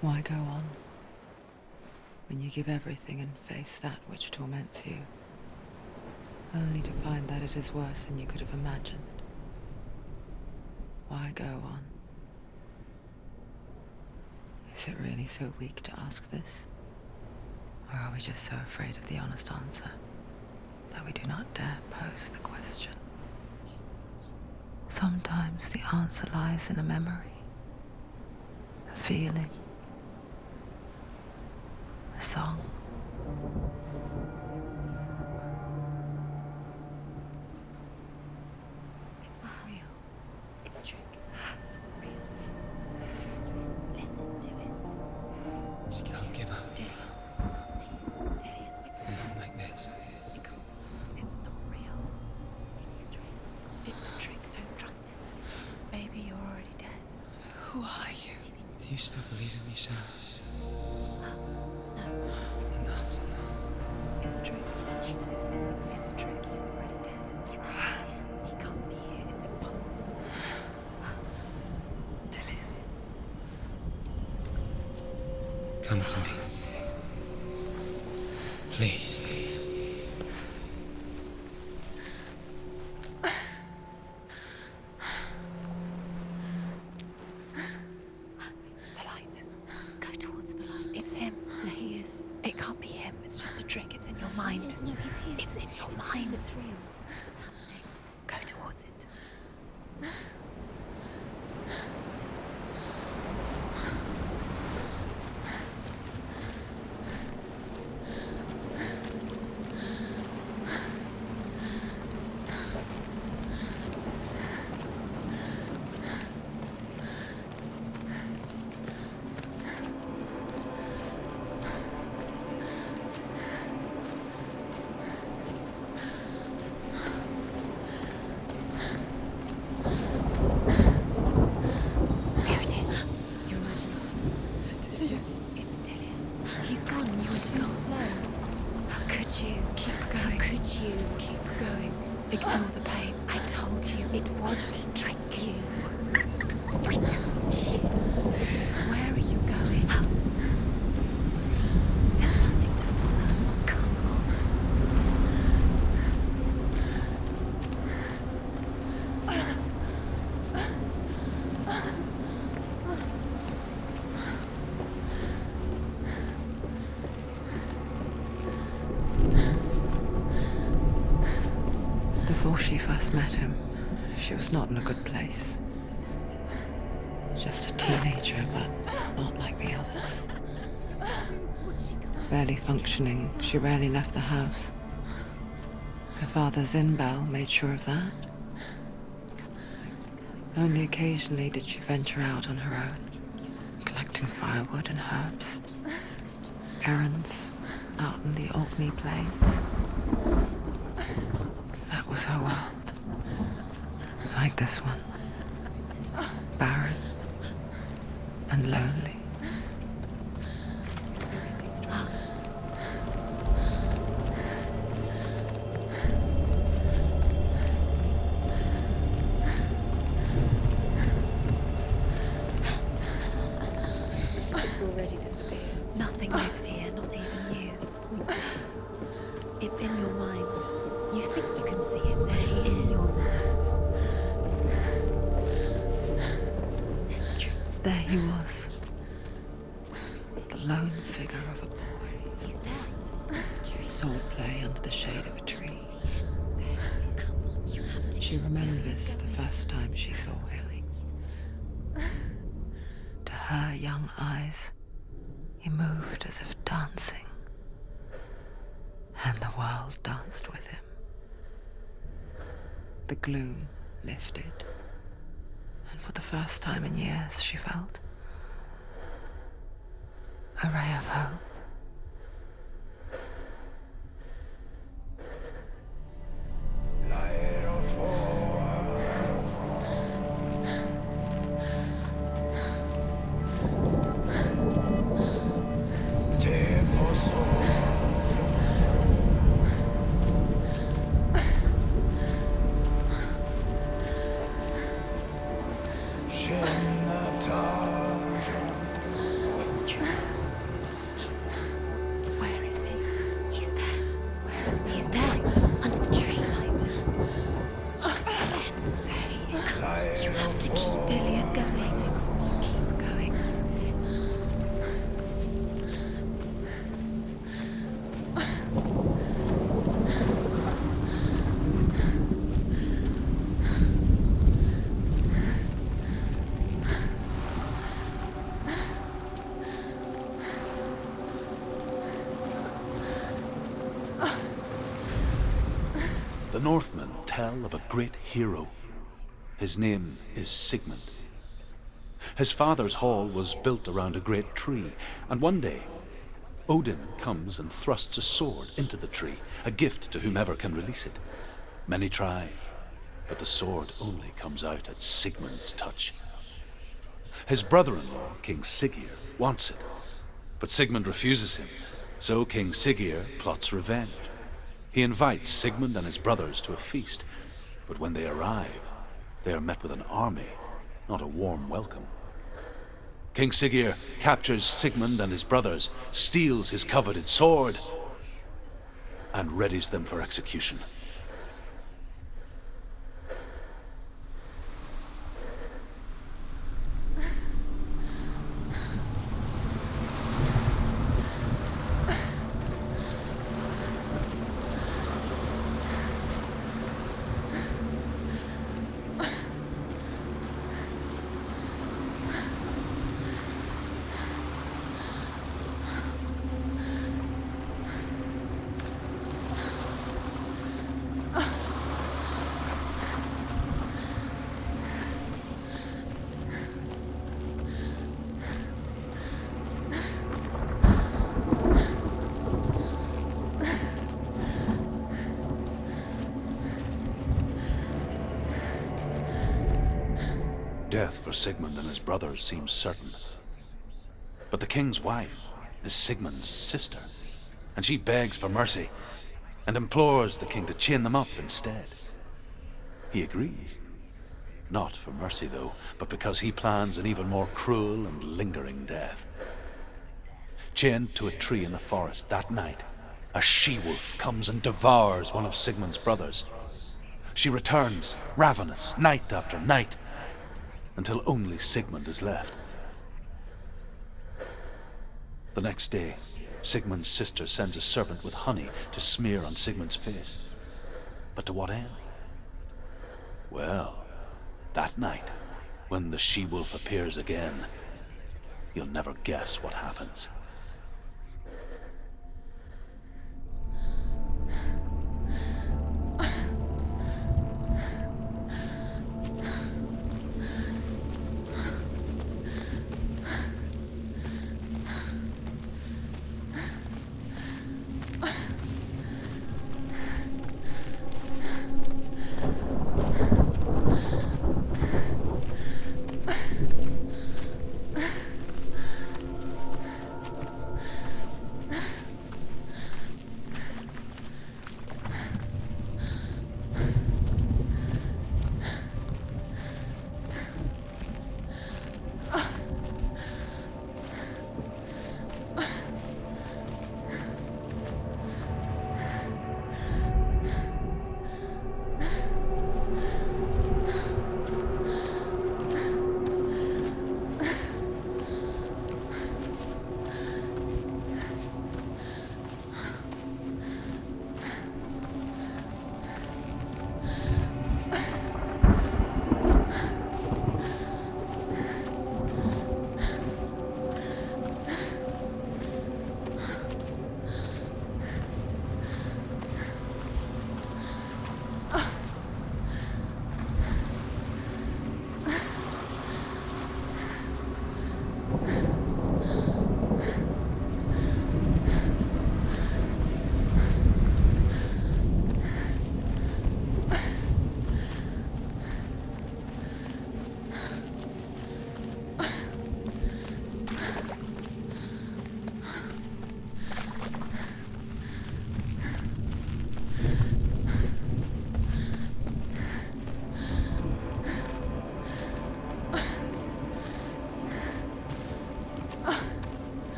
Why go on when you give everything and face that which torments you, only to find that it is worse than you could have imagined? Why go on? Is it really so weak to ask this? Or are we just so afraid of the honest answer that we do not dare pose the question? Sometimes the answer lies in a memory, a feeling, a song. It's not real. It's a trick. It's not real. It is real. Listen to it. Don't give up. Did it? It's Not like this. It's not real. It is real. It's a trick. Don't trust it. Maybe you're already dead. Who are you? Do you still believe in me, Senua? No, it's Enough. It's a trick. She knows it's a trick. He's already dead. He can't be here. It's impossible. Come to me. Please. The light. Go towards the light. It's him. There he is. It can't be him. It's just a trick. It's in your mind. No, he's here. It's in your mind. It's real. It's happening. Go towards it. There it is. You're imagining. It's Dillian. He's gone. You were too slow. How could you? Keep going. How could you? Keep going. Ignore the pain. I told you it was to trick you. I told you. Where are you going? See, there's nothing to follow. Come on. Before she first met him, she was not in a good place. Just a teenager, but not like the others. Barely functioning, she rarely left the house. Her father Zinbal made sure of that. Only occasionally did she venture out on her own, collecting firewood and herbs, errands out in the Orkney plains. That was her world. Like this one. Barren and lonely. It's already disappeared. Nothing lives here, not even you. It's in your mind. You think you can see it, but it's in your mind. That's the truth. There he was. The lone figure of a boy. He's there. That's the truth. Sword play under the shade of a tree. See him. Come on, you have to. She remembers the first time she saw him. To her young eyes, he moved as if dancing, and the world danced with him. The gloom lifted, and for the first time in years she felt a ray of hope. That's the truth. got to keep Dillian going. Keep going. The Northmen tell of a great hero. His name is Sigmund. His father's hall was built around a great tree, and one day, Odin comes and thrusts a sword into the tree, a gift to whomever can release it. Many try, but the sword only comes out at Sigmund's touch. His brother-in-law, King Siggeir, wants it, but Sigmund refuses him, so King Siggeir plots revenge. He invites Sigmund and his brothers to a feast, but when they arrive, they are met with an army, not a warm welcome. King Siggeir captures Sigmund and his brothers, steals his coveted sword, and readies them for execution. Death for Sigmund and his brothers seems certain. But the king's wife is Sigmund's sister, and she begs for mercy and implores the king to chain them up instead. He agrees. Not for mercy, though, but because he plans an even more cruel and lingering death. Chained to a tree in the forest that night, a she-wolf comes and devours one of Sigmund's brothers. She returns, ravenous, night after night, until only Sigmund is left. The next day, Sigmund's sister sends a servant with honey to smear on Sigmund's face. But to what end? Well, that night, when the she-wolf appears again, you'll never guess what happens.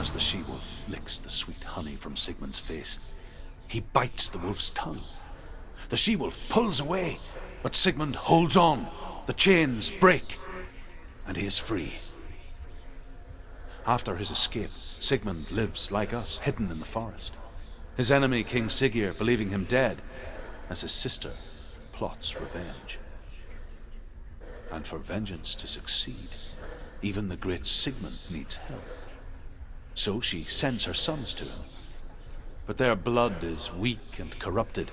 As the she-wolf licks the sweet honey from Sigmund's face, he bites the wolf's tongue. The she-wolf pulls away, but Sigmund holds on. The chains break, and he is free. After his escape, Sigmund lives like us, hidden in the forest. His enemy, King Siggeir, believing him dead, as his sister plots revenge. And for vengeance to succeed, even the great Sigmund needs help. So she sends her sons to him. But their blood is weak and corrupted,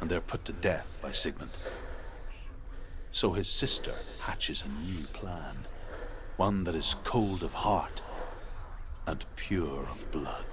and they're put to death by Sigmund. So his sister hatches a new plan, one that is cold of heart and pure of blood.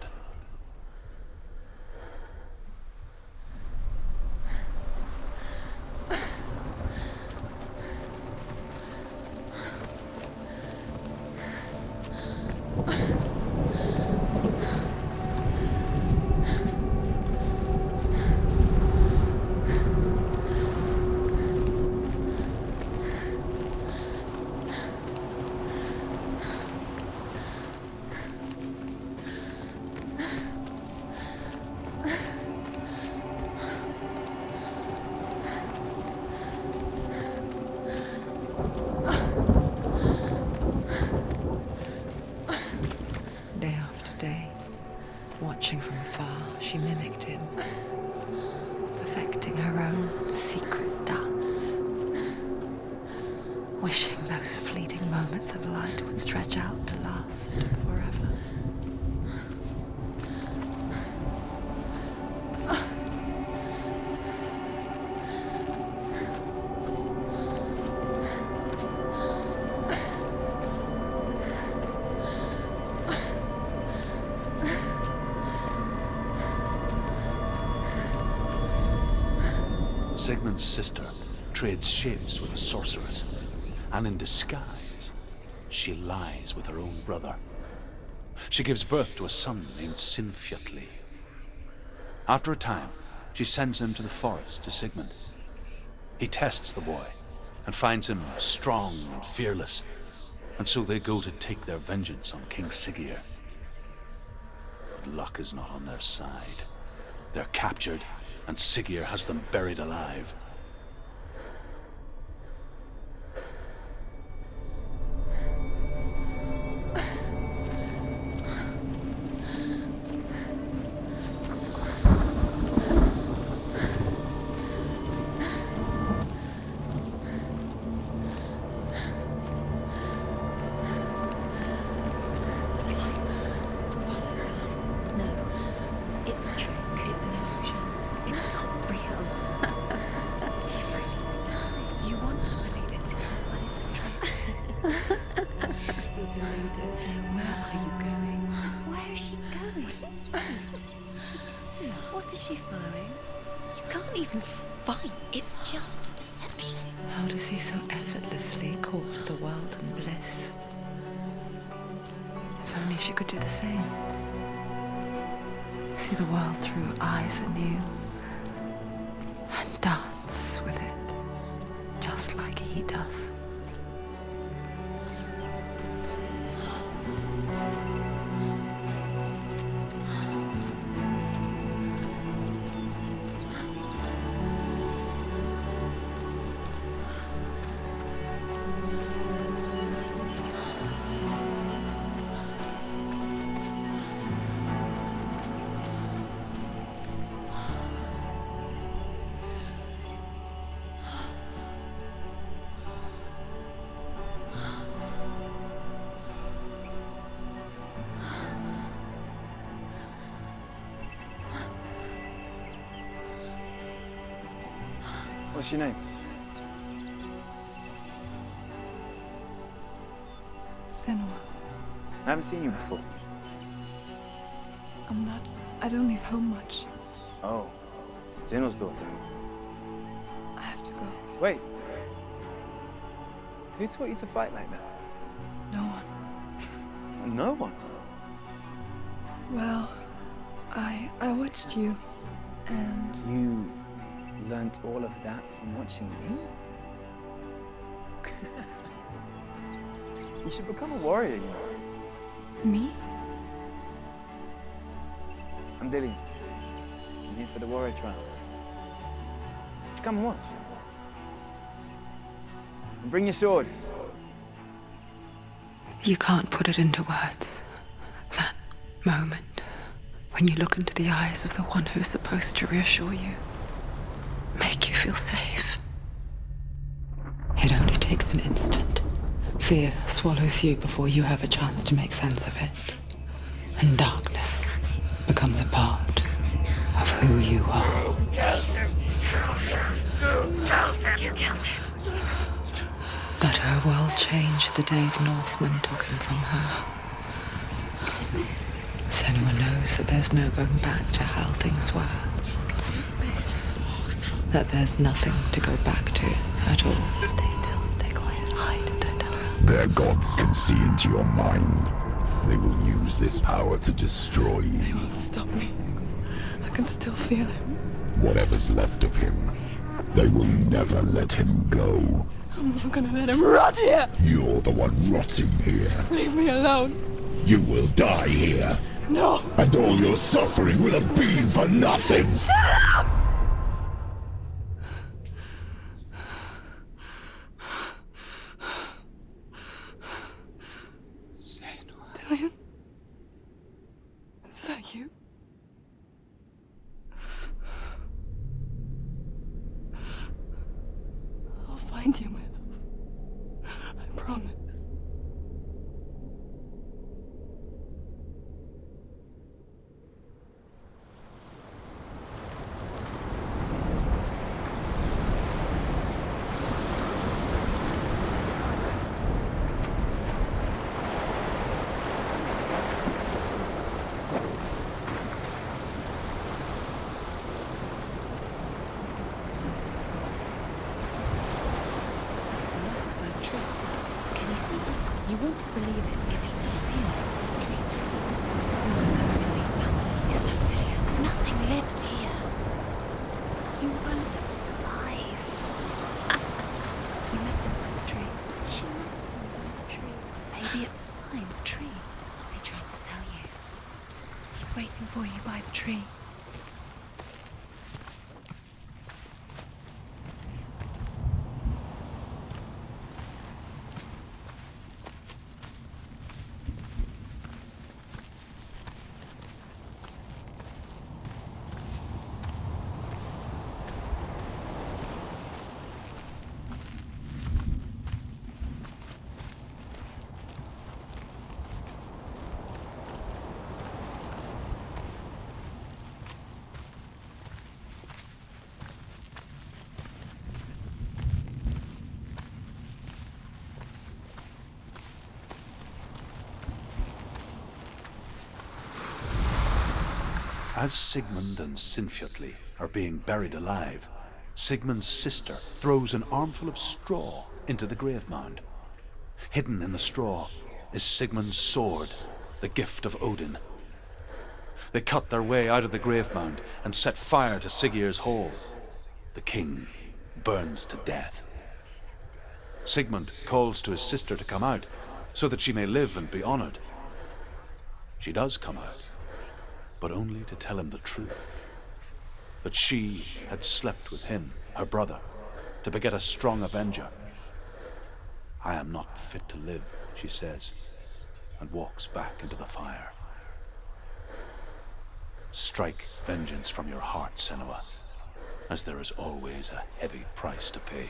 Day after day, watching from afar, she mimicked him, perfecting her own secret dance, wishing those fleeting moments of light would stretch out to last forever. Sigmund's sister trades shapes with a sorceress, and in disguise, she lies with her own brother. She gives birth to a son named Sinfjotli. After a time, she sends him to the forest to Sigmund. He tests the boy and finds him strong and fearless, and so they go to take their vengeance on King Siggeir. But luck is not on their side. They're captured, and Siggeir has them buried alive. It's a trick. It's an illusion. It's not real. Different. You want to believe it's real, but it's a trick. You're deluded. Where are you going? Where is she going? What is she following? You can't even fight. It's just deception. How does he so effortlessly court the world and bliss? If only she could do the same. See the world through eyes anew and dance with it, just like he does. What's your name? Senua. I haven't seen you before. I don't leave home much. Oh, Zeno's daughter. I have to go. Wait. Who taught you to fight like that? No one. No one. Well, I watched you, and You learnt all of that from watching me? You should become a warrior, you know. me? I'm Dillian. I'm here for the warrior trials. Come and watch. And bring your sword. You can't put it into words. That moment, when you look into the eyes of the one who is supposed to reassure you, make you feel safe. It only takes an instant. Fear swallows you before you have a chance to make sense of it. And darkness becomes a part of who you are. You killed him. Let her world change the day the Northmen took him from her. Senua knows that there's no going back to how things were. That there's nothing to go back to at all. Stay still, stay quiet, hide, don't tell her. Their gods can see into your mind. They will use this power to destroy you. They won't stop me. I can still feel him. Whatever's left of him, they will never let him go. I'm not gonna let him rot here! You're the one rotting here. Leave me alone! You will die here. No! And all your suffering will have been for nothing. Shut up! Dillian? Is that you? I'll find you, my love. I promise. Can you see him? You won't believe it. Is it not him? Is he there? In these mountains. Is that Dillian? Nothing lives here. You won't survive. We met him by the tree. She met him by the tree. Maybe it's a sign, the tree. What's he trying to tell you? He's waiting for you by the tree. As Sigmund and Sinfjotli are being buried alive, Sigmund's sister throws an armful of straw into the grave mound. Hidden in the straw is Sigmund's sword, the gift of Odin. They cut their way out of the grave mound and set fire to Siggeir's hall. The king burns to death. Sigmund calls to his sister to come out so that she may live and be honored. She does come out, but only to tell him the truth. That she had slept with him, her brother, to beget a strong avenger. I am not fit to live, she says, and walks back into the fire. Strike vengeance from your heart, Senua, as there is always a heavy price to pay.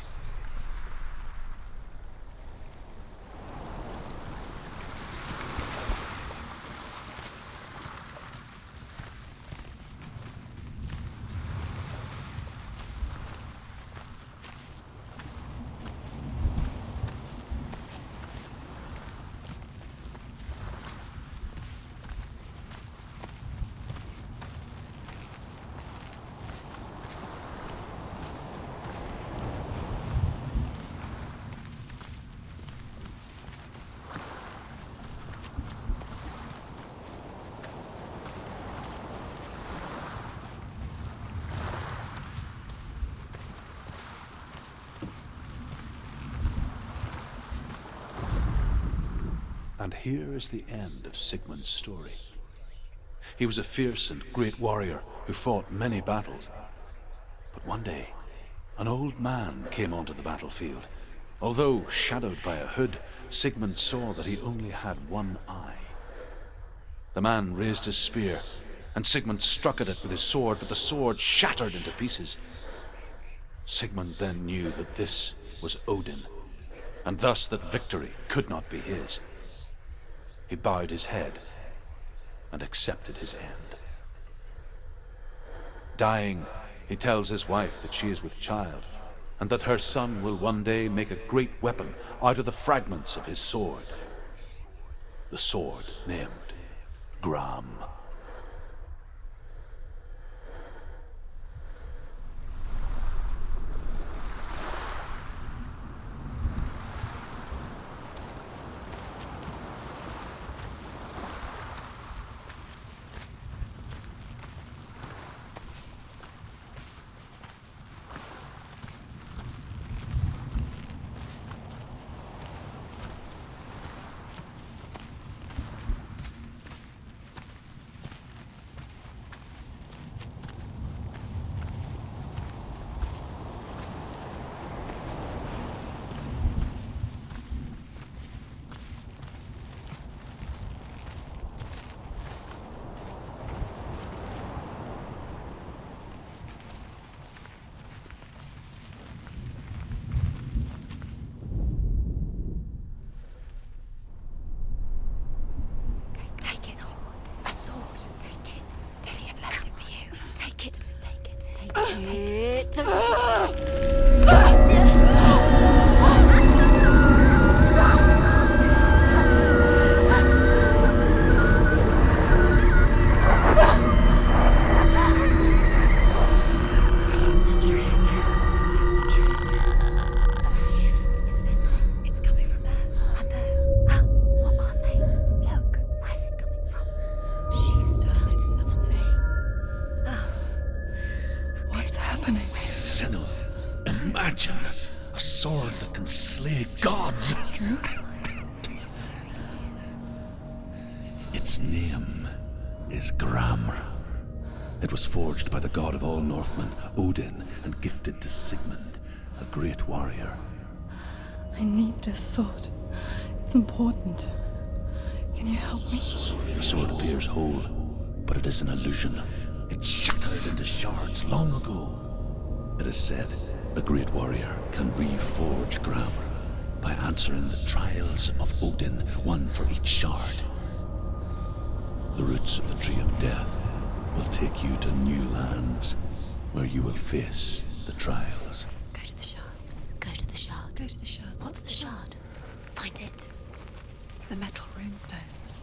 And here is the end of Sigmund's story. He was a fierce and great warrior who fought many battles. But one day, an old man came onto the battlefield. Although shadowed by a hood, Sigmund saw that he only had one eye. The man raised his spear, and Sigmund struck at it with his sword, but the sword shattered into pieces. Sigmund then knew that this was Odin, and thus that victory could not be his. He bowed his head and accepted his end. Dying, he tells his wife that she is with child, and that her son will one day make a great weapon out of the fragments of his sword. The sword named Gram. Imagine a sword that can slay gods. Its name is Gramr. It was forged by the god of all Northmen, Odin, and gifted to Sigmund, a great warrior. I need this sword. It's important. Can you help me? The sword appears whole, but it is an illusion. It shattered into shards long ago. It is said a great warrior can reforge Gramr by answering the trials of Odin, one for each shard. The roots of the Tree of Death will take you to new lands where you will face the trials. Go to the shards. Go to the shard. Go to the shards. What's the shard? Find it. It's the metal runestones.